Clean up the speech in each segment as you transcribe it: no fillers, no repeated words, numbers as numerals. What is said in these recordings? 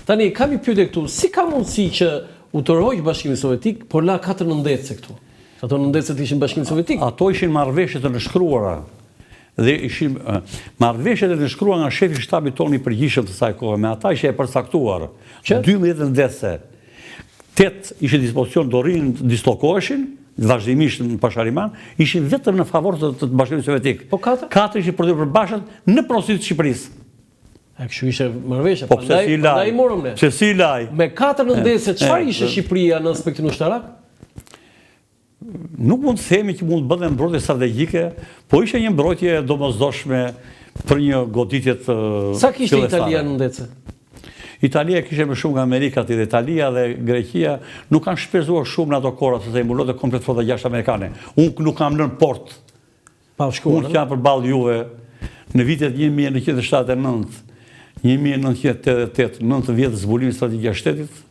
Tani, kam i pyetje këtu, si ka mundësi që u tërhoq Bashkimi Sovjetik, por la 4 nëndetëse këtu? Ato nëndetëset ishin Bashkimi Sovjetik? Ato ishin marrëveshje të nënshkruara. Dhe ishin marrëveshjet e nënshkruara nga shefi i shtabit tonë i përgjithshëm të saj kohe, me ata ishte e përcaktuar. 12 nëndetëse. 8 ishin dispozicion do rinë të dislokoheshin, vazhdimisht në Pashariman, ishin vetëm në favor të Bashkimit Sovjetik. Po 4? 4 ishin përbashkët në pronësitë të Shqipërisë. E kështu ishte marrëveshje. Po pse si laj? Pse si laj? Me 4 nëndetëse, çfarë ishte Shqipëria në aspektin ushtarak? Nuk mund të themi që mund të bëhet mbrojtje strategjike, po ishte një mbrojtje domosdoshme për një goditje të Sa kishte Italia në nëndetëse? Italia kishte më shumë nga Amerikat, dhe Italia dhe Greqia nuk kanë shpenzuar shumë në ato kohra sepse i mbulonte komplet flota gjashtë amerikane. Unë nuk kam lënë port. Pa shkuar. Unë jam përballë juve në vitet 1979, 1988, 9 vjet zbulimit strategjik të shtetit,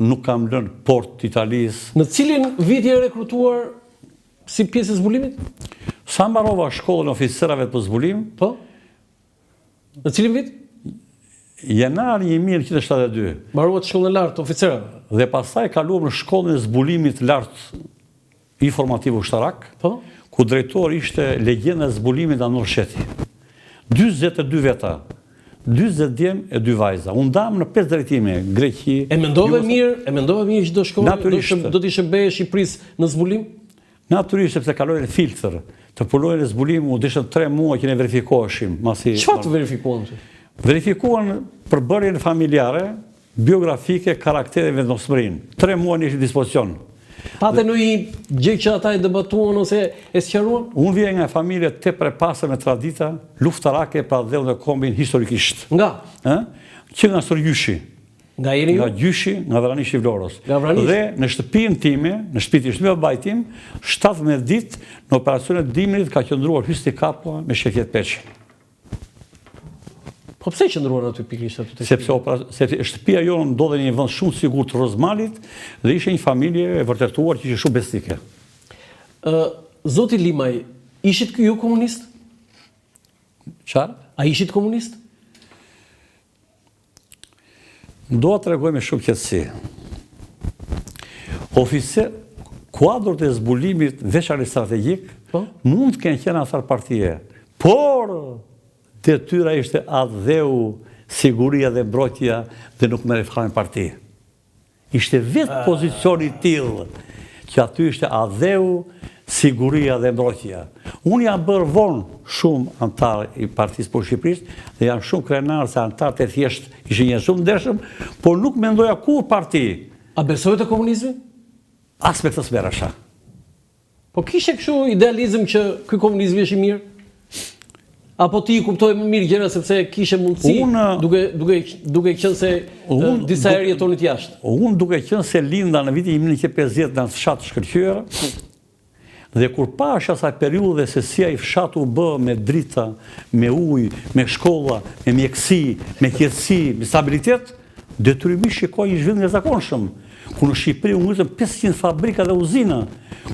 nuk kam lënë port të Italisë. Në cilin vit je rekrutuar si pjesë e zbulimit? Sa mbarova shkollën e oficerave për zbulim? Po? Në cilin vit? Janar 1972. Mbaruat shkollën e lartë të oficerave? Dhe pastaj kaluam në shkollën e zbulimit lartë informativ ushtarak, Po? ku drejtori ishte legjenda e zbulimit Anor Sheti. 42 veta. 40 djem e 2 vajza. Unë dam në 5 drejtime, Greqi... E mendove mirë që do shkollë, do t'i shërbejë Shqipërisë në zbulim? Natyrisht, sepse kaloj në filtr. Të punoj në zbulim, u dishtë 3 muaj që ne verifikoheshim. Çfarë të verifikuan? Verifikuan përbërjen familjare, biografike, karaktere dhe vendosmërinë. 3 muaj në ishtë dispozicion. Pate në i gjë që ata e debatuan ose e sqaruan? Unë vjen nga familje tepër e pasur me tradita, luftarake pra dhe në kombin historikisht. Nga? Që nga Sërgjyshi. Nga jeni ju? Nga Gjyshi, nga Vranishi i Vlorës. Nga Vranishi. Dhe në shtëpinë time, në shtëpinë e babait tim, 17 ditë në operacionet dimrit ka qëndruar Hysti Kapua me Shefqet Peçi. Po pse qëndruan aty pikërisht aty? Sepse shtëpia jonë ndodhej në një vend shumë sigurt të Rozmalit dhe ishte një familje e vërtetuar që ishte shumë besnike. Zoti Limaj, ishit ju komunist? Çfarë? A ishit komunist? Do të tregoj me shumë qetësi. Kuadrët e zbulimit veçanërisht strategjik mund të kenë qenë afër partie, por detyra ishte adheu, siguria dhe mbrojtja dhe nuk merret fare parti. Ishte vetë pozicioni i tillë që aty ishte adheu, siguria dhe mbrojtja. Unë jam bërë vonë shumë antar i Partisë për Shqipërisë dhe jam shumë krenar se antarët e thjesht ishin një shumë ndershëm, por nuk mendoja kur parti. A besoj të komunizmi? As me këtë smerasha. Po kishe kështu idealizëm që ky komunizmi është i mirë? Apo ti kuptoj më mirë gjëra sepse kishe mundësi duke qenë se disa herë jetonit jashtë? Unë duke qenë se linda në vitin 1950 në fshat shkëlqyer, dhe kur pash asaj periudhe se si ai fshat u bë me drita, me ujë, me shkolla, me mjekësi, me qetësi, me stabilitet, detyrimisht shikoj një zhvillim të zakonshëm. Ku në Shqipëri u ngritën 500 fabrika dhe uzina,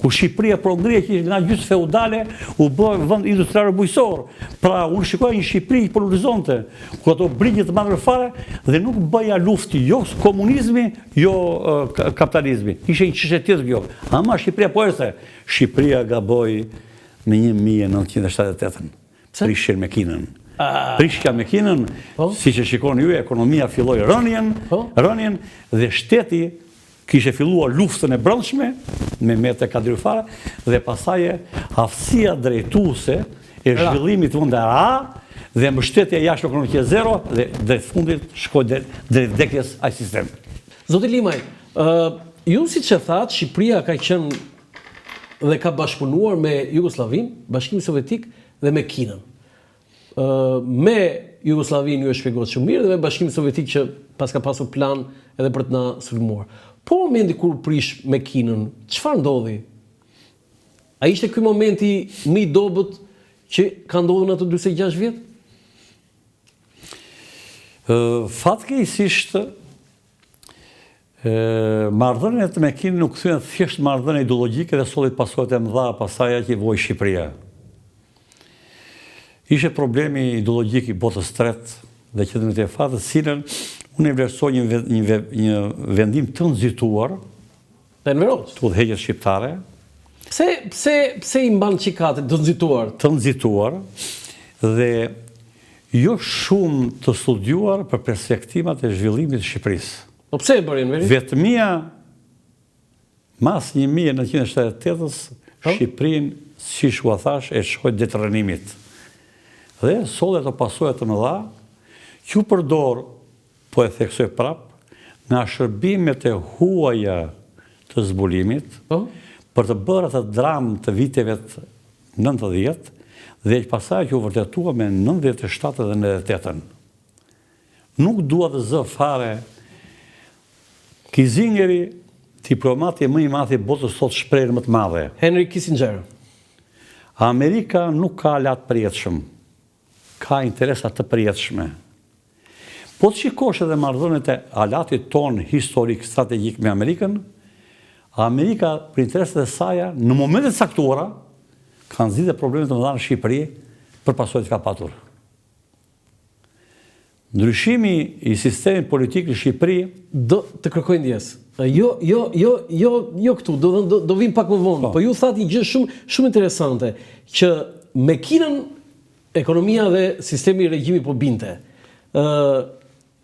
ku Shqipëria progrie që nga gjysmë feudale u bë vend industrial bujqësor. Pra unë shikoj një Shqipëri për horizonte, ku ato brigje të madhe fare dhe nuk bëja lufti, jo komunizmi, jo kapitalizmi. Ishte një çështje tjetër kjo. Ama Shqipëria po ishte. Shqipëria gaboi në 1978. Prishin me Kinën. Prishja me Kinën, siç e shikoni ju, ekonomia filloi rënjen dhe shteti kishte filluar luftën e brendshme me Mete Kadriufara dhe pastaj aftësia drejtuese e zhvillimit vende A dhe mbështetja jashtë ekonomike zero dhe drejt fundit shkoi drejt vdekjes ai sistem. Zoti Limaj, ju siç e thatë, Shqipëria ka qenë dhe ka bashkëpunuar me Jugosllavinë, Bashkimin Sovjetik dhe me Kinën. Me Jugosllavinë ju e shpjeguat shumë mirë dhe me Bashkimin Sovjetik që pas ka pasur plan edhe për të na sulmuar. Po momenti kur prish me Kinën, çfarë ndodhi? A ishte ky momenti më i dobët që ka ndodhur në ato 46 vjet? Fatkeqësisht marrëdhëniet me Kinën nuk thyen thjesht marrëdhënie ideologjike dhe solli pasojat e mëdha pasaj që voj Shqipëria. Ishte problemi ideologjik i botës tretë dhe qëndrimit e fatë, cilën Unë e vlerësoj një vendim të nxituar, Të enveroz. të udhëheqjes shqiptare, Pse i mban qikate të nxituar? të nxituar dhe jo shumë të studiuar për perspektivat e zhvillimit të Shqipërisë. Po pse e bërin veri? Vetëmia mas 1978-ës Shqipërinë, siç u thash, e çoi det rënimit. Dhe solli ato pasojë të mëdha që u përdor, po e theksoj prap, nga shërbimet e huaja të zbulimit, për të bërë atë dramë të viteve të 90 dhe pasaj që u vërtetua me 97 dhe 98. Nuk dua të zë fare Kizingeri, diplomati më i madh i botës sot shprehjen më të madhe. Henry Kissinger. Amerika nuk ka alat përjetshëm, ka interesa të përjetshme. Po të shikosh edhe marrëdhëniet e alatit ton historik strategjik me Amerikën, Amerika, për interesat e saja, në momentet saktuara, kanë zgjidhur probleme të mëdha në Shqipëri për pasojat që ka patur. Ndryshimi i sistemit politik në Shqipëri do të kërkoj ndjes. Jo këtu, do vim pak më vonë, po ju thatë një gjë shumë interesante, që me Kinën ekonomia dhe sistemi i regjimit po binte.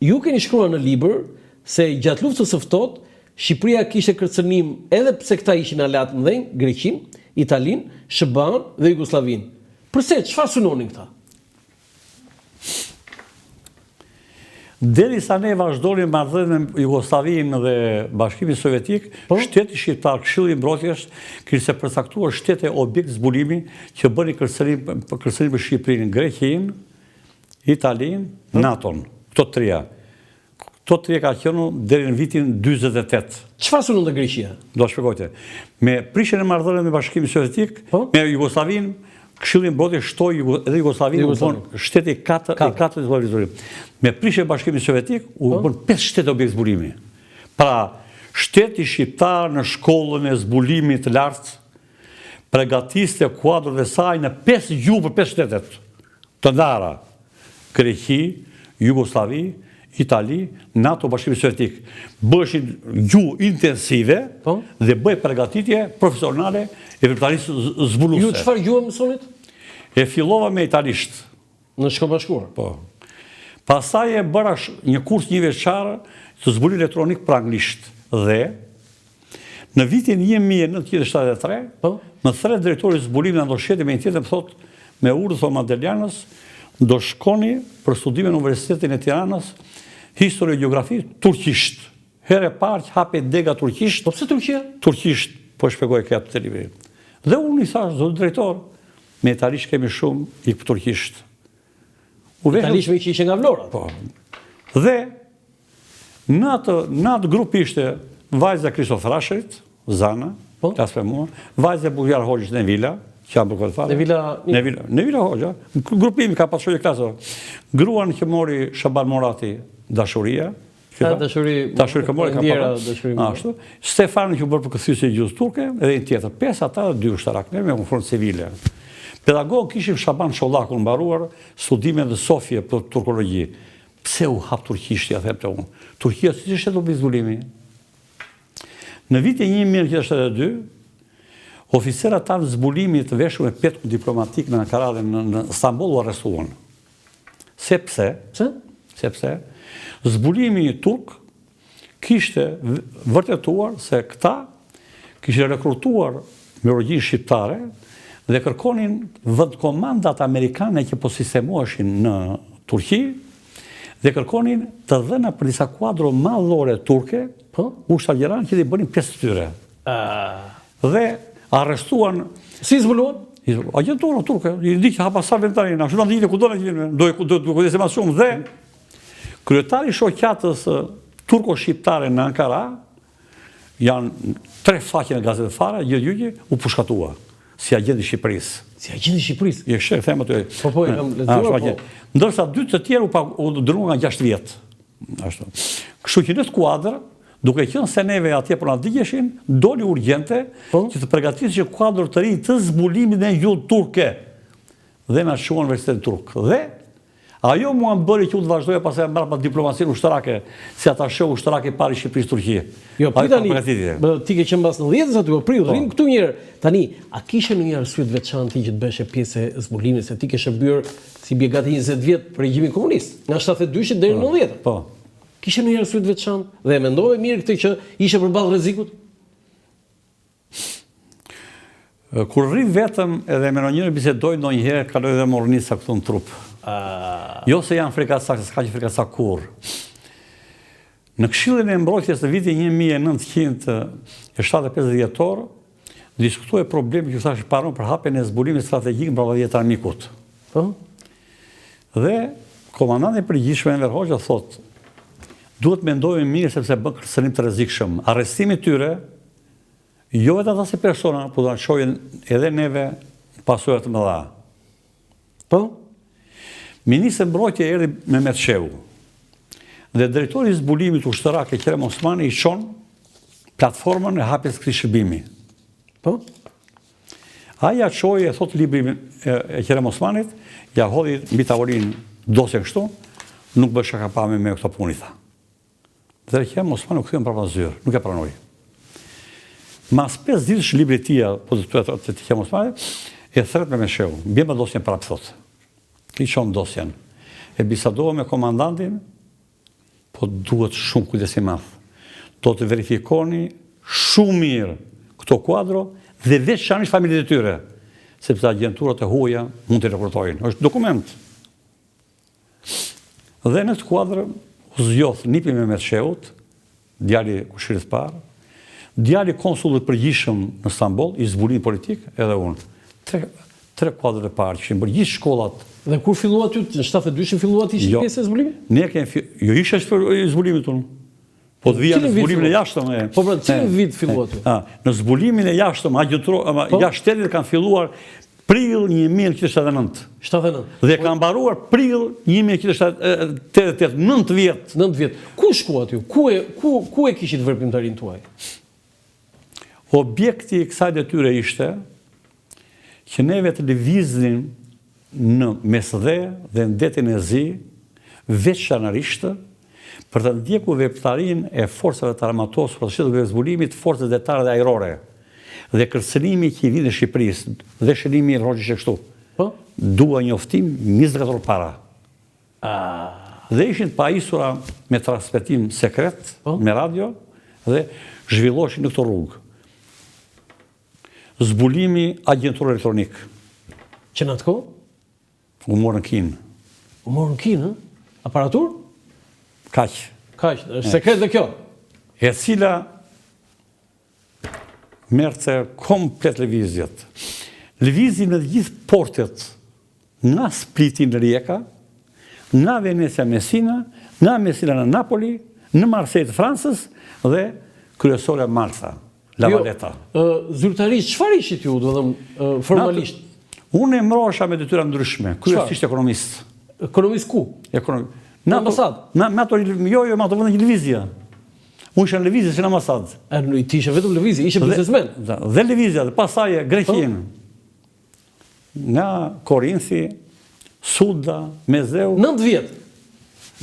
Ju keni shkruar në libër se gjatë luftës së ftohtë Shqipëria kishte kërcënim edhe pse këta ishin aleat mëdhenj, Greqin, Italin, SHBA dhe Jugosllavin. Përse, çfarë synonin këta? Derisa ne vazhdonim marrëdhënien me Jugosllavinë dhe Bashkimin Sovjetik, shteti shqiptar, Këshilli i Mbrojtjes, kishte përcaktuar shtete objekt zbulimi që bënin kërcënim për Shqipërinë, Greqinë, Italinë, NATO-n. Këto treja. Këto tre ka qenë deri në vitin 48. Çfarë synon te Greqia? Do të shpjegojte. Me prishjen e marrëdhënieve me Bashkimin Sovjetik, me Jugosllavinë, Këshilli i Mbrojtjes shtoi edhe Jugosllavinë, u bën shteti 4 zbulim. Me prishjen e Bashkimit Sovjetik, u bën 5 shtete objekt zbulimi. Pra, shteti shqiptar në shkollën e zbulimit të lartë përgatiste kuadrët e saj në 5 gjuhë për 5 shtetet të ndara: Greqi, Jugosllavi, Itali, NATO, Bashkimi Sovjetik. Bëshin gjuhë intensive dhe bëj përgatitje profesionale e veprimtarisë zbuluese. Ju çfarë gjuhë mësonit? E fillova me italisht. Në shkollë bashkuar? Po. Pastaj e bëra një kurs një veçar të zbulimit elektronik për anglisht. Dhe në vitin 1973, më thret drejtori i zbulimit në ndoshjeti me një tjetër më thot, me urdhë thon Madelianës, do shkoni për studime në Universitetin e Tiranës, histori e gjeografi turqisht. Herë e parë që hape dega turqisht. Po pse Turqia? Turqisht, po shpjegoj këtë të librin. Dhe unë i thash, zot drejtor, me italisht kemi shumë, ik për turqisht. Italisht me që ishe nga Vlora? Po. Dhe në atë grup ishte vajza Kristof Rasherit, Zana, klasë për mua, vajza Bujar Hoxhës në Vila, që janë për këtë fare. Në Vila Hoxha. Grupimi ka pasur klasë. Gruan që mori Shaban Morati, Dashuria. Dashuri ka mori ka pasur. Stefani që bërë për këthysje gjusë turke, edhe një tjetër. 5 ata dhe 2 ushtarak, ne me uniformë civile. Pedagog kishim Shaban Shollakun mbaruar studime dhe Sofje për turkologji. Pse u hap turqishtja, thepte unë. Turqia si ishte do bizbulimi. Në vitin 1972, oficerat tanë zbulimit të veshur me petku diplomatik në Ankara dhe në Istanbul u arrestuan. Sepse zbulimi turk kishte vërtetuar se këta kishte rekrutuar me origjinë shqiptare dhe kërkonin vendkomandat amerikane që po sistemoheshin në Turqi dhe kërkonin të dhëna për disa kuadro madhore turke, ushtargjeran që i bënin pjesë të tyre. Dhe arrestuan... Si zbuluan? Agentura turke, i di që hapa sa ventarina, shumë në dhjine ku do në gjithë, do kujtese ma shumë, dhe kryetari shoqatës turko-shqiptare në Ankara, janë 3 faqe në gazetë fare, gjë, u pushkatua, si agent i Shqipërisë. Si agent i Shqipërisë? Je kështë e them aty. Po, e kam lezuar, po. Ndërsa 2 të tjerë u dërnuar nga 6 vjetë. Kështu që në të kuadrë, duke qenë se neve atje për në digjeshin, doli urgjente që të përgatisë që kuadrë të rinj të zbulimit në gjuhë turke dhe në shuan Universitetin Turk. Dhe Ajo mua më bëri që u të vazhdoja pastaj mbrapa diplomacinë ushtarake, si atashi ushtarak i parë i Shqipërisë Turqie. Jo, tani, ti ke qenë mbas 90-s aty, po prill, rrim këtu një herë. Tani, a kishe ndonjë arsye të veçantë që të bësh pjesë e zbulimit, se ti ke shërbyer si bie gati 20 vjet për regjimin komunist, nga 72 deri në 90. Po. Kishe ndonjë arsye të veçantë dhe e mendove mirë këtë që ishe përballë rrezikut? Kur rri vetëm edhe me ndonjëherë bisedoj ndonjëherë kaloj edhe morrnica këtu në trup. Jo se janë frikatësak, s'ka që frikatësak kur. Në Këshillin e Mbrojtjes të vitit 1975 dhjetor, diskutoi problemi që thash paron për hapjen e zbulimit strategjik mbrapa 10 armikut. Dhe komandanti i përgjithshëm Enver Hoxha thotë, duhet mendojmë mirë sepse bën kërcënim të rrezikshëm. Arrestimi i tyre jo vetëm ata si persona, por do na çojnë edhe neve pasojë të mëdha. Po? Ministri i Mbrojtjes erdhi Mehmet Shehu. Dhe drejtori i zbulimit ushtarak Kerem Osmani i çon platformën e hapjes këtij shërbimi. Po? Ai ja çoi e thot libri e Kerem Osmanit, ja hodhi mbi tavolinë dosjen kështu, nuk bësh shaka pa me këto punë tha. Dhe Kerem Osmani u kthye mbrapa zyrë, nuk e pranoi. Mas 5 ditësh libri i tij, po të Kerem Osmanit, e thret me Shehu, mbjema dosjen para thot. I çon dosjen. E bisedova me komandantin, po duhet shumë kujdes i madh. Do të verifikoni shumë mirë këto kuadro dhe veçanërisht familjet e tyre, sepse agjenturat e huaja mund të raportojnë. Është dokument. Dhe në këtë kuadër u zgjodh nipi Mehmet Shehut, djali Kushirit të parë, djali konsullit përgjithshëm në Stamboll, i zbulimit politik, edhe unë. Tre kuadrat e parë që ishin bërë gjithë shkollat. Dhe kur fillua ty, në 72 fillua ti ishte pjesë e zbulimit? Ne kemi jo isha i zbulimit unë. Po të vija në zbulimin e jashtëm. Po pra, cilin vit fillua ty? Në zbulimin e jashtëm, jashtërit kanë filluar prill 1979. 79. Dhe kanë mbaruar prill 1988, 9 vjet. 9 vjet. Ku shkua ty? Ku e kishit veprimtarinë tuaj? Objekti i kësaj detyre ishte që neve të lëviznim në Mesdhe dhe në detin e Zi, veçanërisht për të ndjekur veprimtarinë e forcave të armatosura të shtetit të zbulimit, forcës detare dhe ajrore, dhe kërcënimi që i vjen në Shqipërisë, dhe shënimi i Hoxhës kështu. Po? Dua njoftim 24 orë para. Dhe ishin pajisura me transmetim sekret, me radio, dhe zhvilloheshin në këtë rrugë. Zbulimi agjentur elektronik. Që në atë kohë? U morën kinë. U morën kinë, aparatur? Kaq. Kaq, është sekret dhe kjo? E cila merrte komplet lëvizjet. Lëvizin në gjithë portet, nga Spliti në Rijeka, nga Venecia Messina, nga Messina në Napoli, në Marseille të Francës dhe kryesore Malta, La Valletta. Zyrtarisht, çfarë ishit ju, do të them, formalisht? Unë e mrosha me detyra ndryshme, kryesisht ekonomist. Ekonomist ku? Në ambasadë? Me ato, jo, me ato vëndë një lëvizja. Unë isha në lëvizje si në ambasadë. Ti ishe vetëm lëvizje, ishe biznesmen? Dhe lëvizja, dhe pasaj Greqinë. Nga Korinthi, Suda, Mezeu. 9 vjetë?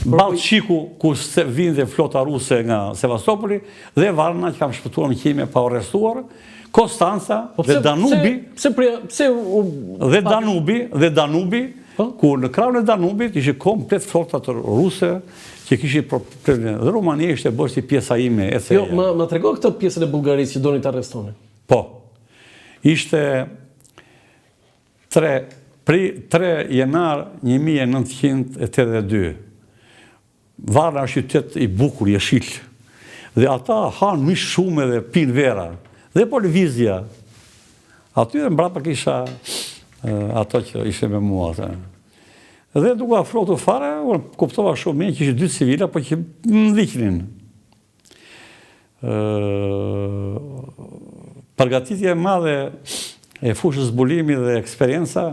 Balqiku, ku vinte flota ruse nga Sevastopoli, dhe Varna, që kam shpëtuar në qime pa arrestuar, Konstanca dhe Danubi, dhe Danubi, ku në krahun e Danubit ishte komplet flota të ruse që kishin probleme. Dhe Rumania ishte bërë si pjesa ime e theja. Jo, ma trego këtë pjesën e Bullgarisë që doni të arrestoni. Po. Ishte 3 janar 1982. Varna është qytet i bukur, jeshil. Dhe ata hanë mish shumë dhe pinë vera. Dhe po lëvizja. Atyre mbrapa kisha ato që ishe me mua. Dhe duke afrotu fare, kuptova shumë mirë që ishte 2 civila, po që më ndiqnin. Përgatitja e madhe e fushës zbulimi dhe eksperienca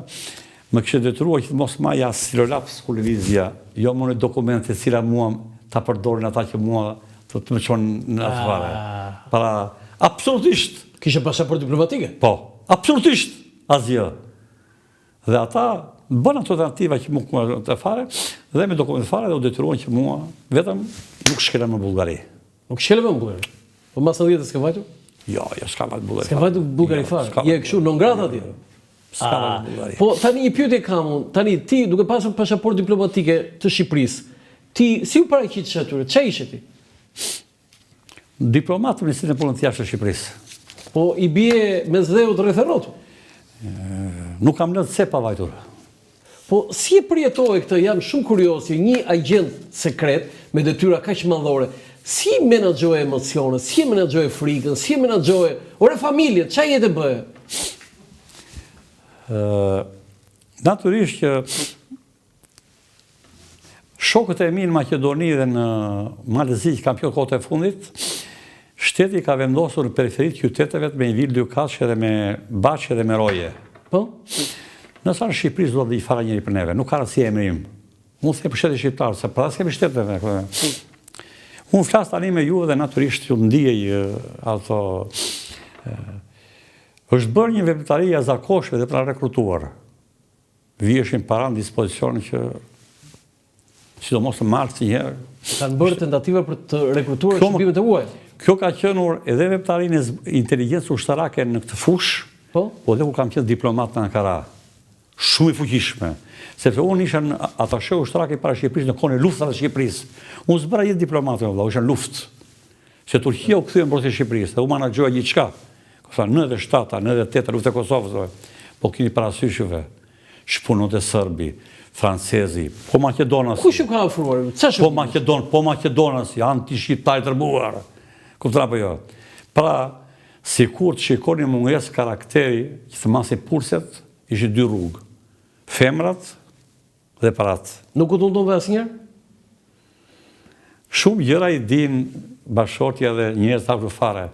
më kishte detyruar që të mos maja silolaps ku lëvizja, jo më në dokumente cila mua ta përdorin ata që mua të më qonë në atë fare. Para, absolutisht. Kishe pasaport diplomatike? Po, absolutisht asgjë. Dhe ata bën ato tentativa që mua të fare, dhe me dokument fare dhe u detyruan që mua vetëm nuk shkela në Bullgari. Nuk shkela në Bullgari? Po mas 90 s'ke vajtur? Jo, s'ka vajtur Bullgari. S'ke vajtur Bullgari fare? Je kështu në ngratë atje? S'ka vajtur Bullgari. Po tani një pyetje kam unë, tani ti duke pasur pasaportë diplomatike të Shqipërisë, ti si u paraqitesh aty? Ç'a ishe ti? Diplomat në Ministrinë e Punës të Jashtme të Shqipërisë. Po i bie me zdeut rreth e rrotu? Nuk kam lënë se pa vajtur. Po si e përjetoi këtë? Jam shumë kurioz, si një agent sekret me detyra kaq madhore. Si menaxhoje emocionet, si menaxhoje frikën, si menaxhoje ore familjen, ç'a jetë bëje? Natyrisht që shokët e mi në Maqedoni dhe në Malezi që kam qenë kohët e fundit, shteti ka vendosur në periferit qyteteve me një vilë dyqashe dhe me Baçë dhe me Roje. Po? Nësa në Shqipëri s'do të i fara njëri për neve, nuk ka rësi emrim. Unë se për shtetë shqiptarë, se për s'kemi shteteve. Unë flasë tani me juve dhe naturisht ju ndijej ato... është bërë një veprimtari jashtëzakonshme dhe për rekrutuar. Viheshin para në dispozicion që sidomos të martë si njerë. Kanë bërë tentativa për të rekrutuar shërbimet e huaja. Kjo ka qenur edhe veprimtarin e inteligjencës ushtarake në këtë fushë, po dhe ku kam qenë diplomat në Ankara. Shumë i fuqishme. Sepse unë isha në atashe ushtarake para Shqipërisë në kohën e luftave të Shqipërisë. Unë s'bëra jetë diplomatë me vëlla, isha në luftë. Se Turqia u kthye mbrojtje e Shqipërisë dhe u menaxhoja gjithçka. Ka 97-a, 98-a luftë e Kosovës. Po keni parasysh juve. Shpunonte serbi, francezi, po Maqedonas. Kush ju ka ofruar? Po Maqedonas janë anti-shqiptarë të rëbuar. Kupton apo jo? Pra, sikur të shikoni mungesë karakteri që të masi pulset, ishte dy rrugë. Femrat dhe parat. Nuk u tundove asnjëherë? Shumë gjëra i din bashortja dhe njerëz ta fare.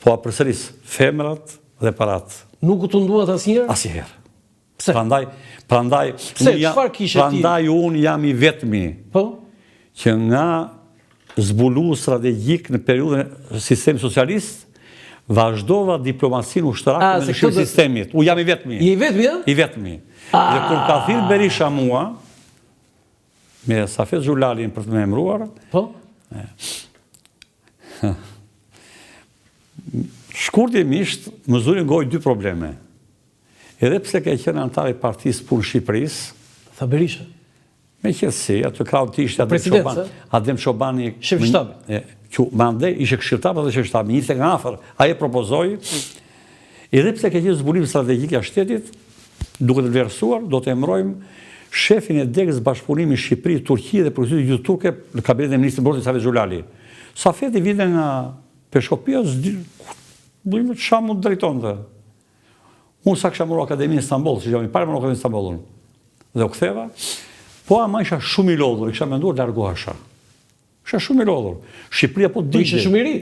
Po përsëris, femrat dhe parat. Nuk u tunduat asnjëherë? Asnjëherë. Pse? Prandaj unë jam i vetmi që nga zbulu strategjik në periudhën e sistemit socialist, vazhdova diplomacinë ushtarake në ndryshim sistemit. U jam i vetmi. I vetmi, ja? I vetmi. Dhe kur ka thirrë Berisha mua, me Safet Xhulalin për të më emëruar, shkurtimisht më zuri ngoj dy probleme. Edhe pse ka qenë antar i Partisë Punë Shqipërisë, tha Berisha. Me qëtësi, atë krau të ishte Adem Shobani, shef shtabi. Mande, ishe këshirtar dhe shef shtabi, njëte nga afer, aje propozoi, edhe pse ka qenë zbulim strategjik a shtetit, duke të vlerësuar, do të emrojmë shefin e degës bashkëpunimi Shqipëri, Turqi dhe përgjithësisht gjithë turke në kabinetin e ministrit mbrojtjes Safet Xhulali. Safeti vinte nga Peshopia, bujmë çfarë mund drejtonte. Unë sa kisha marrë Akademinë në Istanbul, si jam i parë marrë Akademinë në Istanbulun. Dhe u ktheva, po ama isha shumë i lodhur, isha menduar largohesha. Isha shumë i lodhur. Shqipëria po digjej. Ishe shumë i ri.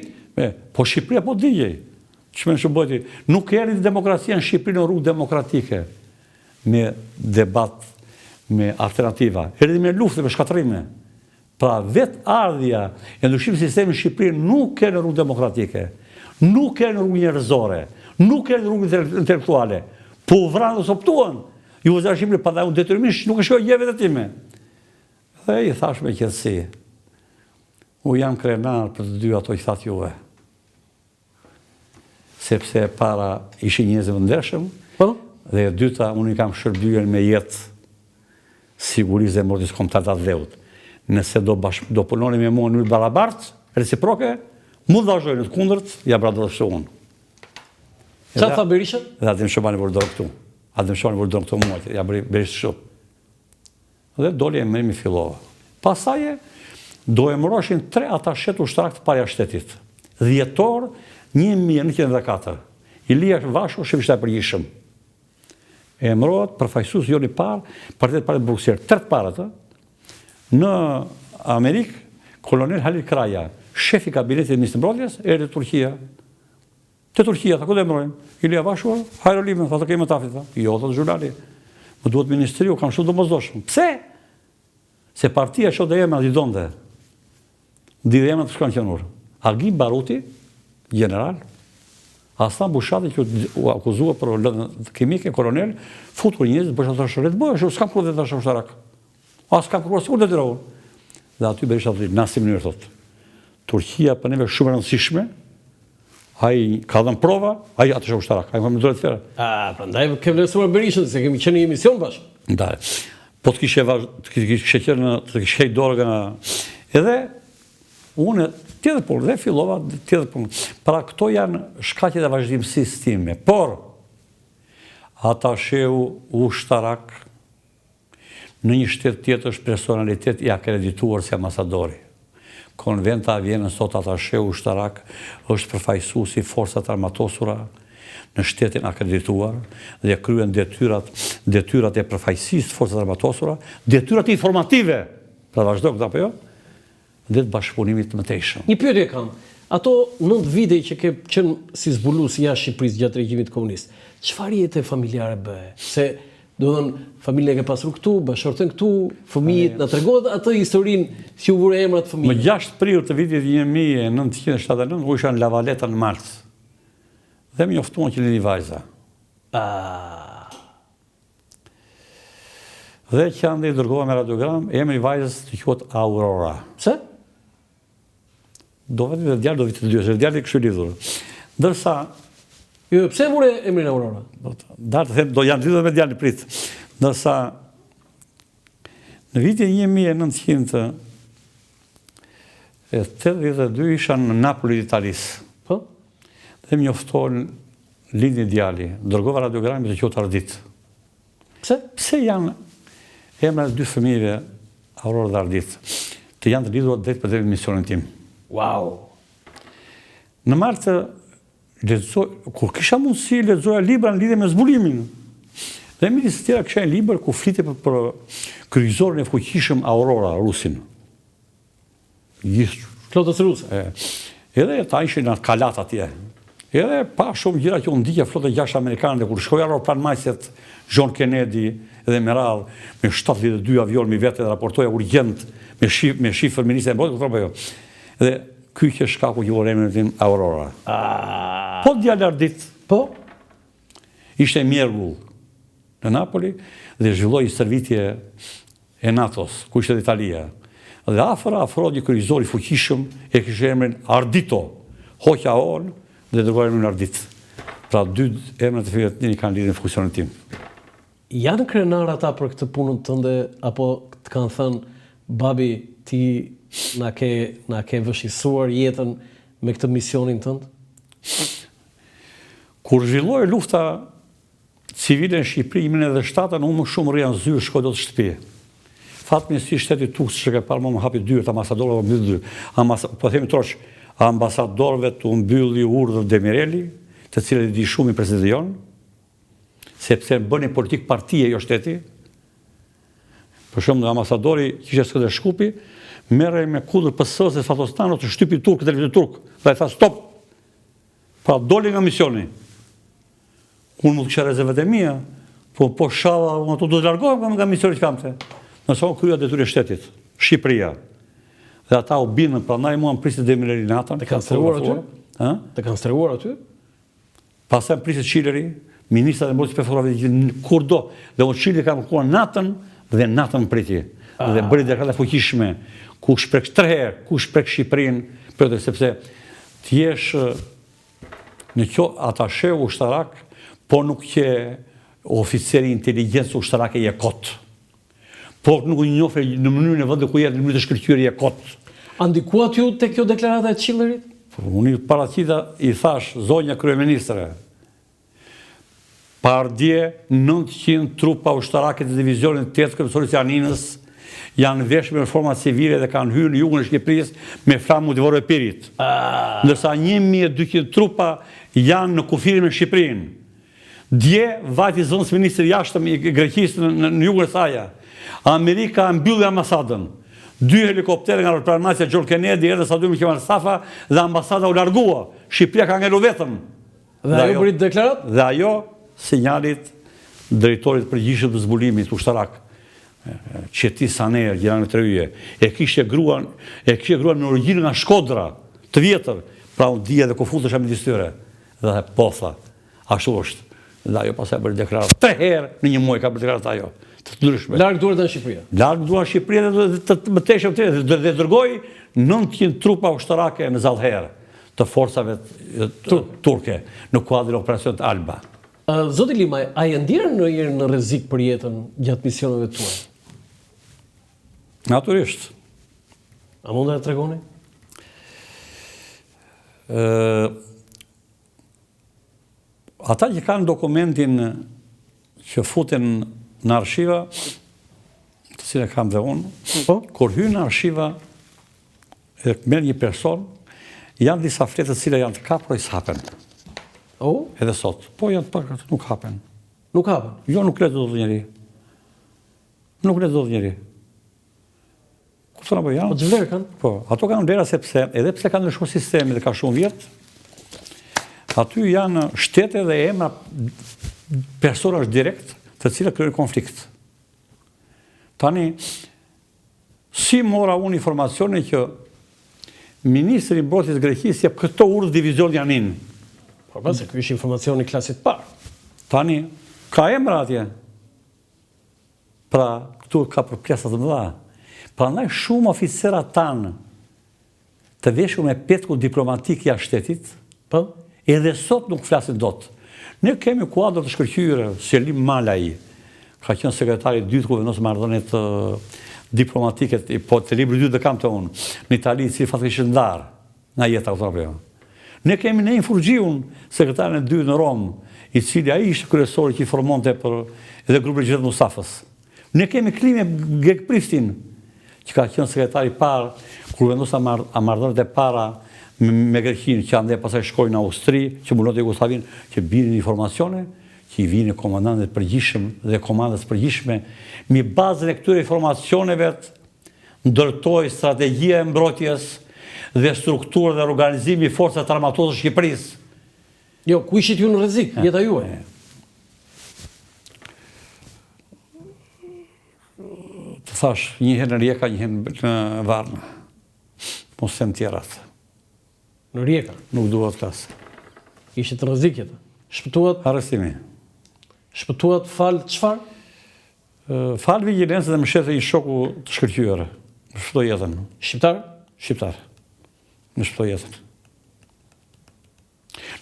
Po Shqipëria po digjej. Çmë shëbëti, nuk erdhi demokracia në Shqipëri në rrugë demokratike me debat, me alternativa. Erdhi me luftë, me shkatërime. Pra vetë ardhja e ndryshimit të sistemit në Shqipëri nuk ka në rrugë demokratike, nuk ka në rrugë njerëzore, nuk ka në rrugë intelektuale. Po vranë dhe soptuan. Ju vëzërë Shqipëri, pandaj unë detyrimisht nuk e shkoj gjeve dhe time. Dhe i thash me qetësi, u jam krenar për të dy ato që thatë juve. Sepse para ishi njerëz të vëndeshëm, dhe e dyta unë i kam shërbyer me jetë sigurisë dhe mbrojtjes kombëtare të dheut. Nëse do punoni me mua në mënyrë barabartë, reciproke, mund të vazhdojnë, të kundërt, ja bradhëshë unë. Çfarë tha Berisha? Dhe Adem Shobani vurdon këtu. Adem Shobani vurdon këtu mua, ja bëri Berisha kështu. Dhe doli emrimi fillova. Pastaj do emëroshin 3 atashet ushtarak të parja shtetit. Dhjetor 1904. Ilia Vasho, shefishtar i përgjithshëm. Emërohet përfaqësues jo i parë, partitë parë të Bruksel, 3 parë në Amerikë, kolonel Halil Kraja, shefi kabinetit të ministrit mbrojtjes, erdhi Turqia. Te Turqia, ta ku do emërojmë? Ilia Vasho, hajro limen, tha të kemi tafit, tha. Jo, tha Xhulali. Më duhet ministriu, kam shumë domosdoshëm. Pse? Se partia që dhe emra di donde. Di dhe emra të shkanë qenur. Agim Baruti, general, Aslan Bushati që u akuzua për lëndë kimike, koronel, futur njëzit, bësha të shërret, s'kam kërë dhe të shërshtarak. S'kam kërë, s'kur dhe të rohën. Dhe aty Berisha të në asë mënyrë, thotë. Turqia për neve shumë e rëndësishme, ai ka dhënë prova, ai atë shërshtarak, ai më drejt fare. Prandaj ke vlerësuar Berishën, se kemi qenë një emision bashkë. Ndaj. Po të kishe qenë, të kishe dorë nga... Edhe, unë tjetër punë, dhe fillova tjetër punë. Pra këto janë shkaqet e vazhdimësisë time, por atasheu ushtarak në një shtet tjetër është personalitet i akredituar si ambasadori. Konventa Vjenën sot atasheu ushtarak është përfaqësuesi forcat armatosura në shtetin akredituar dhe kryen detyrat e përfaqësisë forcat armatosura, detyrat informative, pra vazhdo këtë apo jo? Dhe të bashkëpunimit të mëtejshëm. Një pyetje kam. Ato 9 vite që ke qenë si zbulues jashtë Shqipërisë gjatë regjimit komunist, çfarë jete familjare bëhe? Se do të thënë familja ke pasur këtu, bashortën këtu, fëmijët, na tregohet atë historinë si u vure emrat fëmijë. Më 6 prill të vitit 1979 u isha në La Valletta në Mars. Dhe më njoftuan që lini vajza. Dhe që ande i dërgova me radiogram, emri vajzës të quhet Aurora. Pse? Do vetë djalë, do vitë të dyshë, djalë i kështu lidhur. Ndërsa... Jo, pse vure emrin Aurora? Darë të them, do janë lidhur me djalë prit. Ndërsa, në vitin 1982 isha në Napoli d'Italisë. Po? Dhe më njoftohen lindi djali, dërgova radiogrami të quhet Ardit. Pse? Pse janë emrat e dy fëmijëve, Aurora dhe Ardit, të janë të lidhur drejt për drejt misionin tim. Wow! Në martë, kur kisha mundësi, lexoja libra në lidhje me zbulimin. Dhe midis të tjera kisha një libër ku flite për kryezorin e fuqishëm Aurora, rusin. Flotës ruse. Edhe ta ishin në kalat atje. Edhe pa shumë gjëra që u ndiqja flotë gjashtë amerikane, dhe kur shkoi aeroplanmajset John Kennedy dhe me radhë, me 72 avion mi vete dhe raportoja urgjent me shifër ministre e mbotë, këto jo. Dhe ky që shkaku që u emrin tim Aurora. Po djalë Ardit. Po? Ishte mjergull në Napoli dhe zhvilloi stërvitje e NATO-s, ku ishte Italia. Dhe afro një kryezor i fuqishëm e kishte emrin Ardito, hoqja on dhe dërgoi emrin Ardit. Pra dy emrat e fëmijëve të mi kanë lidhje në funksionin tim. Janë krenar ata për këtë punën tënde, apo të kanë thënë babi ti na ke vëshisuar jetën me këtë misionin tënd? Kur zhvilloi lufta civile në Shqipëri, 2007, unë më shumë rria në zyrë, shkoj do të shtëpi. Fatmirësi shteti Turk, që ke parë më hapi dyert, ambasadorëve mbyll dyert. Po themi trosh, ambasadorëve të mbylli urdhër Demireli, të cilët i di shumë i presidion, sepse bëni politik partije jo shteti. Për shumë, ambasadori kishe Skënder Shkupi, merrej me kudër PS-s e Fatostano të shtypi turk, televizion turk. Dhe i tha stop. Pra doli nga misioni. Unë më të kisha rezervat e mia, po shava, unë ato do të largohem nga misioni që kamte. Nëse unë krya detyrë e shtetit, Shqipëria. Dhe ata u binën, prandaj mua më prisit Demireli natën. Të kanë strehuar aty? Të kanë strehuar aty? Pastaj më prisit Çileri, ministrat e mbrojtjes fotografi kur do. Dhe unë Çileri kam kuar natën dhe natën më priti. Dhe bëri deklarata fuqishme, ku shpreh 3 herë, ku shpreh Shqipërinë, për sepse ti jesh në atashe ushtarak, po nuk je oficeri inteligjencë ushtarake je kot. Po nuk i njohë në mënyrën e vendit ku jetë, në mënyrë të shkëlqyer je kot. A ndikuat ju te kjo deklarata e Çillerit? Unë paraqita i thash zonja kryeministre, pardje 900 trupa ushtarake të divizionit 8 kryesores Janinës janë veshur me forma civile dhe kanë hyrë në jugun e Shqipërisë me flamë motivore e pirit. Ndërsa 1200 trupa janë në kufirin me Shqipërinë. Dje vajti zonës ministri jashtëm i Greqisë në jugun e saj. Amerika mbylli ambasadën. 2 helikoptere nga aeroplanmajtja John Kennedy erdhën sa 2 Kemal Safa dhe ambasada u largua. Shqipëria ka ngelur vetëm. Dhe ajo bëri deklarat? Dhe ajo sinjalit drejtorit përgjithshëm të zbulimit ushtarak. Qeti Saner, Gjerani Treuje, e kishte gruan në origjinë nga Shkodra, të vjetër, pra unë dije dhe kufutësha midis tyre. Dhe po tha, ashtu është. Dhe ajo pasaj bërë deklarat 3 herë në një muaj ka bërë deklarat ajo. Të ndryshme. Larg duart në Shqipëri. Larg duart në Shqipëri dhe të mëteshëm dhe dërgoi 900 trupa ushtarake në Zallherë të forcave turke në kuadrin e operacionit Alba. Zoti Limaj, a e ndjerë në rrezik për jetën gjatë misioneve tuaja? Natyrisht. A mund të tregoni? Ata që kanë dokumentin që futen në arshiva, të cilë kam dhe unë, kur hynë në arshiva e merr një person, janë disa fletë të cilë janë të kapur i s'hapen. Edhe sot. Po janë të pak nuk hapen. Nuk hapen? Jo, nuk letë do të njeri. Nuk letë do të njeri. Kuptona po janë? Po të vlerë kanë? Po, ato kanë vlera sepse, edhe pse kanë ndryshuar sistemi dhe ka shumë vjetë, aty janë shtete dhe emra personash direkt të cilët kryen konflikt. Tani, si mora unë informacione që Ministri i Mbrojtjes Greqisë jep këto urës divizion Janin. Po pse ky është informacioni klasit parë. Tani, ka emra atje. Pra, këtu ka përplesa të mëdha. Prandaj shumë oficerë tanë të veshur me petkull diplomatik jashtë shtetit, po, edhe sot nuk flasin dot. Ne kemi kuadër të shkëlqyer, Selim Malaj, ka qenë sekretari i dytë ku vendos marrëdhëniet diplomatike, po të libri 2 dhe kam të unë, në Itali, si fatë kishë ndarë, na jetë autopia. Ne kemi Nein Furgjiun, sekretarin e 2 në Romë, i cili ai ishte kryesori që i formonte për edhe grupin e Gjdet Mustafës. Ne kemi Klime Gekpristin, që ka qenë sekretari i parë, kur vendosa marrëdhëniet e para me Greqinë, që andaj pasaj shkojnë në Austri, që mbulonte Jugosllavin, që binin informacione, që i vini komandantet përgjithshëm dhe komandës përgjithshme, mi bazën e këtyre informacioneve ndërtoi strategjia e mbrojtjes dhe strukturë dhe organizimi i forcave armatose të Shqipërisë. Jo, ku ishit ju në rrezik, jeta juaj? Të thash, një herë në Rijeka, një herë në Varna. Mos them tjerat. Në Rijeka? Nuk duhet klasë. Ishit në rrezik jeta? Shpëtuat? Arrestimi. Shpëtuat falë çfarë? Falë vigjilencë dhe më shete një shoku të shkëlqyer. Më shpëtoi jetën. Shqiptar? Shqiptar. Më shpëtoi jetën.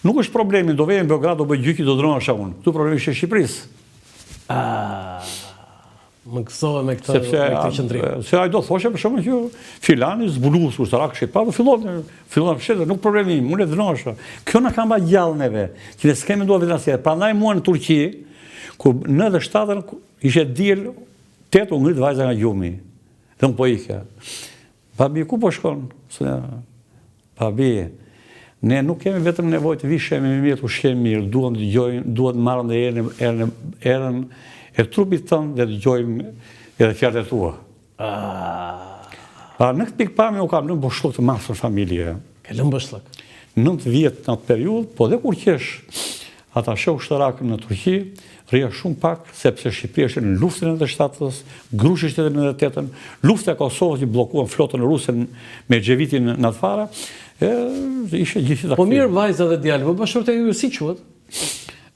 Nuk është problemi, do vejmë në Beograd, do bëj gjyqi, do dronesha unë. Tu problemi është e Shqipërisë. Më gëzove me këtë qëndrim. Se ai do thoshe për shkakun që filani zbulues ushtarak shqiptar, fillon fshetë, nuk problemi im, unë e dronesha. Kjo na ka mbajtur gjallë neve, që ne s'kemë menduar vetëm asaj. Prandaj mua në Turqi, ku në 97-ën ishte diel 8 u ngrit vajza nga gjumi. Dhe unë po ikja. Babi, ku po shkon? Babi, ne nuk kemi vetëm nevojë të vishemi mirë, të ushqemi mirë, duhet të dëgjojmë, duhet të marrëm dhe erën e trupit tënë dhe dëgjojmë edhe fjalët e tua. Në këtë pikpamje u kam lënë boshllok të madh në familje. Ke lënë boshllok? 9 vjet në atë periudhë, po dhe kur qesh atashe ushtarak në Turqi, rria shumë pak, sepse Shqipëria ishte në luftën e 97-s, Grushi ishte në 98-ën, lufta e Kosovës që bllokuan flotën ruse me Xhevitin në atë fara, ishte gjithë. Po mirë, vajza dhe djalë, po bashkëshortja juaj si quhet?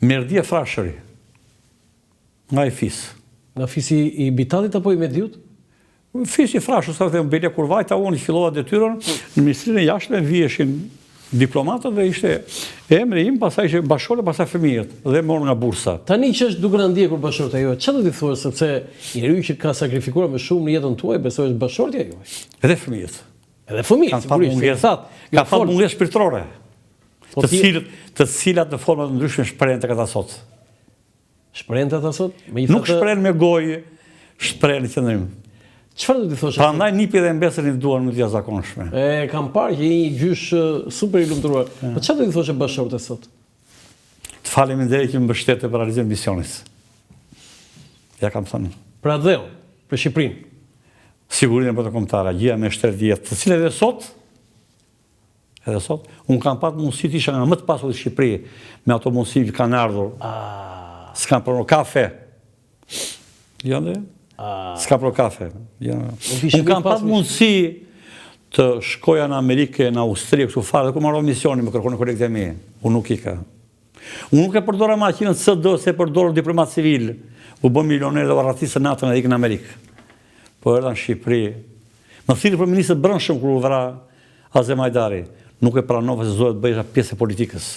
Merdia Frashëri. Nga i fis. Nga fisi i Bitalit apo i Mediut? Fisi i Frashës, sa them Belia kur vajta unë fillova detyrën, në Ministrinë e Jashtme vieshin diplomatët dhe ishte emri im, pastaj ishte bashkëshortja, pastaj fëmijët dhe morën nga bursa. Tani që është duke na ndjekur bashkëshortja juaj, çfarë do t'i thuash sepse njeriu që ka sakrifikuar më shumë në jetën tuaj, besoj është bashkëshortja juaj. Edhe fëmijët. Edhe fëmijët, sigurisht. Ka pasur mungesë shpirtërore. Të cilat në forma të ndryshme shprehen tek ata sot. Shprehen ata sot? Nuk shprehen me gojë, shprehen në qendrim. Çfarë do t'i thosh? Prandaj nipi dhe mbesën i duan më të jashtëzakonshme. Kam parë që një gjysh super i lumturuar. Po çfarë do t'i thoshë bashkëshortës sot? Të faleminderit që më mbështetë për realizimin e misionit. Ja kam thënë. Për atë për Shqipërinë. Sigurinë e kombëtare, gjia me shtret vjet, të cilët edhe sot, unë kam patur mundësi të isha nga më të pasur në Shqipëri me ato mundësi që kanë ardhur. S'kam për kafe. Jo ndë? S'ka për kafe. Unë kam patur mundësi të shkoja në Amerikë, në Austri, kështu fare, dhe ku marrë misioni, më kërkojnë kolegët e mi. Unë nuk ika. Unë nuk e përdora makinën CD, se përdora diplomat civil. U bë milioner dhe u arratisë natën edhe ikën në Amerikë. Po erdha në Shqipëri. Më thirrë për ministër brendshëm kur u vra Azem Hajdari. Nuk e pranova se zohet bëjë pjesë e politikës.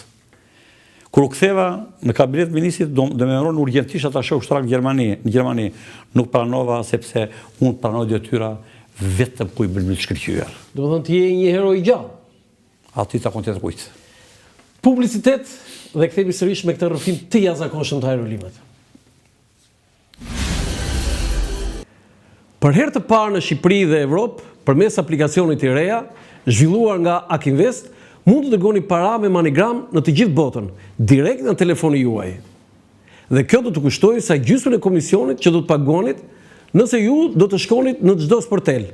Kur u ktheva në kabinet ministrit, do më mëron urgjentisht ata shoh ushtrak në Gjermani. Nuk pranova sepse unë pranoj detyra vetëm ku i bën të shkëlqyer. Do të thonë ti je një hero i gjallë. Aty ta kontet kujt. Publicitet dhe kthehemi sërish me këtë rrëfim të jashtëzakonshëm të aerolimat. Për herë të parë në Shqipëri dhe Evropë, përmes aplikacionit të reja, zhvilluar nga Akinvest, mund të dërgoni para me MoneyGram në të gjithë botën, direkt në telefoni juaj. Dhe kjo do të kushtojë sa gjysmën e komisionit që do të paguanit nëse ju do të shkonit në çdo sportel.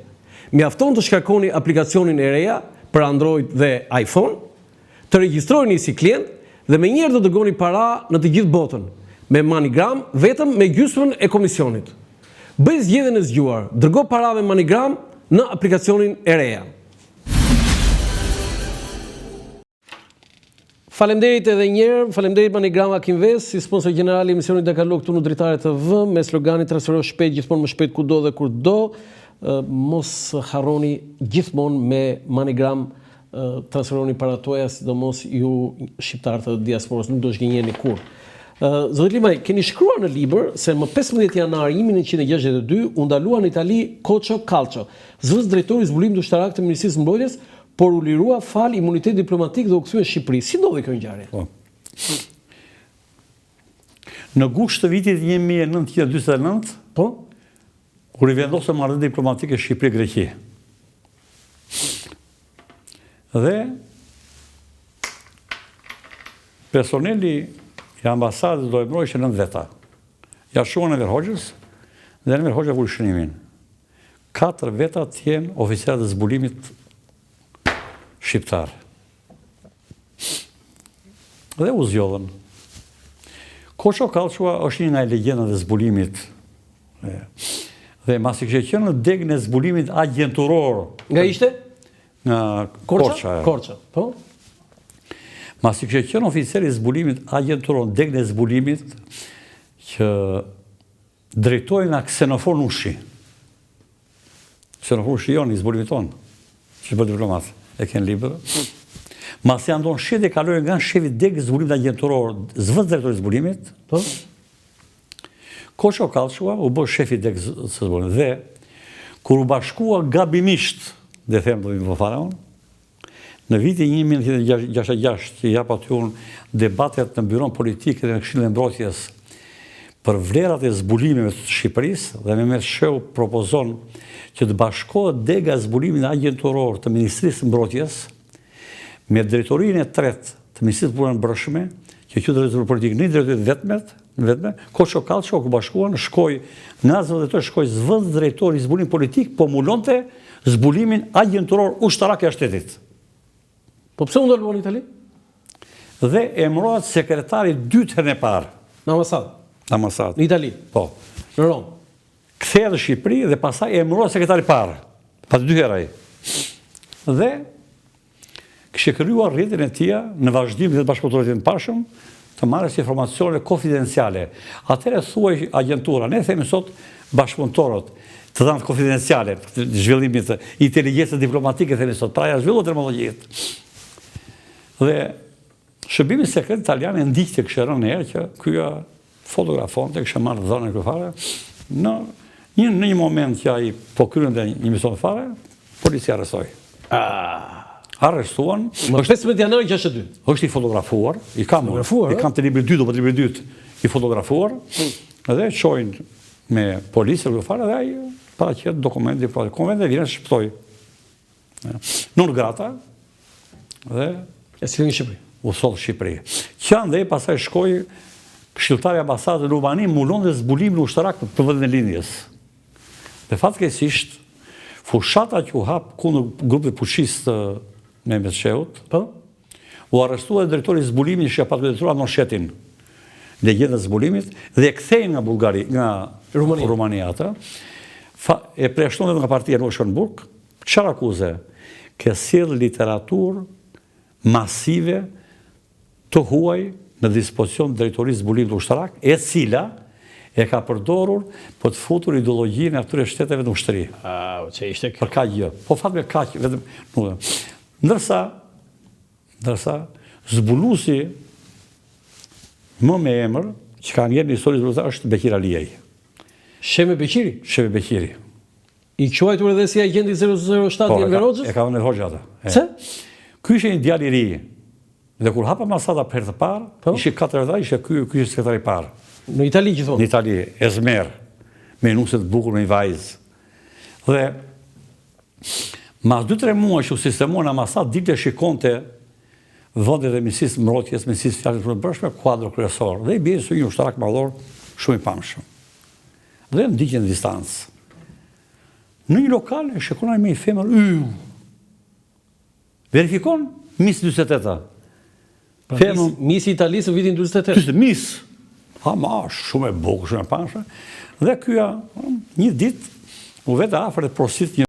Mjafton të shkarkoni aplikacionin e reja për Android dhe iPhone, të regjistrojeni si klient dhe me njëherë do të dërgoni para në të gjithë botën, me MoneyGram vetëm me gjysmën e komisionit. Bëj zgjedhjen e zgjuar, dërgo para me MoneyGram në aplikacionin e reja. Faleminderit edhe një herë, faleminderit MoneyGram Akinvest, si sponsor gjeneral i emisionit Dakar këtu në Dritare TV, me sloganin transfero shpejt, gjithmonë më shpejt kudo dhe kurdo. Mos harroni gjithmonë me MoneyGram transferoni para tuaja, sidomos ju shqiptarë të diasporës, nuk do zgjenjeni kur. Zoti Limaj, keni shkruar në libër se më 15 janar 1962 u ndalua në Itali Cocho Calcio, zëvendës drejtori i zbulimit ushtarak të Ministrisë së Mbrojtjes, por u lirua fal imunitet diplomatik dhe u kthye në Shqipëri. Si ndodhi kjo ngjarje? Në gusht të vitit 1949, u rivendosën marrëdhënie diplomatike Shqipëri-Greqi. Dhe personeli i ambasadës do e mbrojshë 9 veta. Ja shuan Enver Hoxhës dhe Enver Hoxha vuri shënimin. 4 veta të jenë oficerët e zbulimit shqiptar. Dhe u zgjodhen. Cocho Calcio është një nga legjendët e zbulimit. Dhe masi kishte qenë në degën e zbulimit agjenturor. Nga ishte? Nga Korça. Korça, po? Masi kishte qenë oficer i zbulimit agjenturor, degën e zbulimit që drejtoi nga Xenofor Nushi. Xenofor Nushi i zbulimit tonë, që bëhet diplomat, e kanë libër. Masi andon shit e kaloi nga shefi i degës zbulimit agjenturor, zëvendës drejtori i zbulimit, po? Cocho Calcio u bë shefi i degës së zbulimit dhe kur u bashkua gabimisht, dhe them do të faraon, në vitin 1966, që jap aty unë debatet në byron politike dhe në Këshillin e Mbrojtjes për vlerat e zbulimeve të Shqipërisë, dhe me sheu propozon që të bashkohet dega e zbulimit agjenturor të Ministrisë së Mbrojtjes me drejtorinë e tretë të Ministrisë së Punëve Brendshme, që quhet drejtori politik në drejtori vetme, Cocho Calcio ku bashkuan, shkoi nga zëvendëtor, shkoi zëvendës drejtori i zbulimit politik, po mulonte zbulimin agjenturor ushtarak e shtetit. Po pse u ndalua në Itali? Dhe emërohet sekretari dytë herën e parë. Në ambasadë? Në ambasadë. Në Itali? Po. Në Romë? Kthehet në Shqipëri dhe pastaj emërohet sekretari parë. Pa të dy herë ai. Dhe kishte krijuar rrjetin e tij në vazhdim të bashkëpunëtorit të pashëm të marrësh informacione konfidenciale. Atëherë thuaj agjentura, ne themi sot bashkëpunëtorët të dhanë konfidenciale, zhvillimit të inteligjencës diplomatike, themi sot, pra ja zhvillohet terminologjitë. Dhe shërbimi sekret italian e ndiqte kishte rënë herë që ky fotografonte, kishte marrë dhënën e fare, në një moment që ai po kryente një mision fare, policia arrestoi. Arrestuan. Më 15 janar 62. Është i fotografuar, i kam të libri 2, do të libri 2 i fotografuar, dhe çojnë me policë e fare dhe ai paraqet dokumenti, konvente vjen shpëtoi. Në grata dhe e si në Shqipëri. U soll Shqipëri. Qanë dhe pastaj shkoi këshilltari i ambasadës në Rumani, mulon dhe zbulimin ushtarak për vendin e lindjes. Dhe fatkeqësisht fushata që u hap kundër grupit fuqisë të Mehmet Sheut, u arrestua drejtori i zbulimit që pa të drejtuar në shetin legjendën e zbulimit dhe e kthej nga Bullgari, nga Rumania atë, e preshton edhe nga partia në Luxemburg, çfarë akuze? Ke sjell literaturë masive të huaj në dispozicion të drejtorisë zbulimit ushtarak, e cila e ka përdorur për të futur ideologjinë e atyre shteteve në ushtri. Që ishte Për kaq gjë. Po fat me kaq vetëm. Ndërsa zbuluesi më me emër që ka ngjerë në histori zbuluese është Bekir Aliaj. Sheme Beqiri? Sheme Beqiri. I quajtur edhe si agenti 007 i Enver Hoxhës? E ka vënë Hoxha atë. Pse? Ky ishte një djalë i ri. Dhe kur hapa ambasada për herë të parë, ishte 4 vjet, ishte ky sekretari i parë. Në Itali gjithmonë. Në Itali, Ezmer, me nuse të bukur me një vajzë. Dhe mas 2-3 muaj që u sistemuar në ambasadë, dilte shikonte vendet e Ministrisë Mbrojtjes, Ministrisë Fjalës së Brendshme, kuadro kryesor. Dhe i bie se një ushtarak madhor shumë i pamshëm. Dhe ndiqen në distancë. Në një lokal e shikon ai me një femër, verifikon Miss 48-a. Miss Italisë në vitin 48. Miss. Shumë e bukur, shumë e pamshme. Dhe kyja, një ditë, u vetë afër e prosit një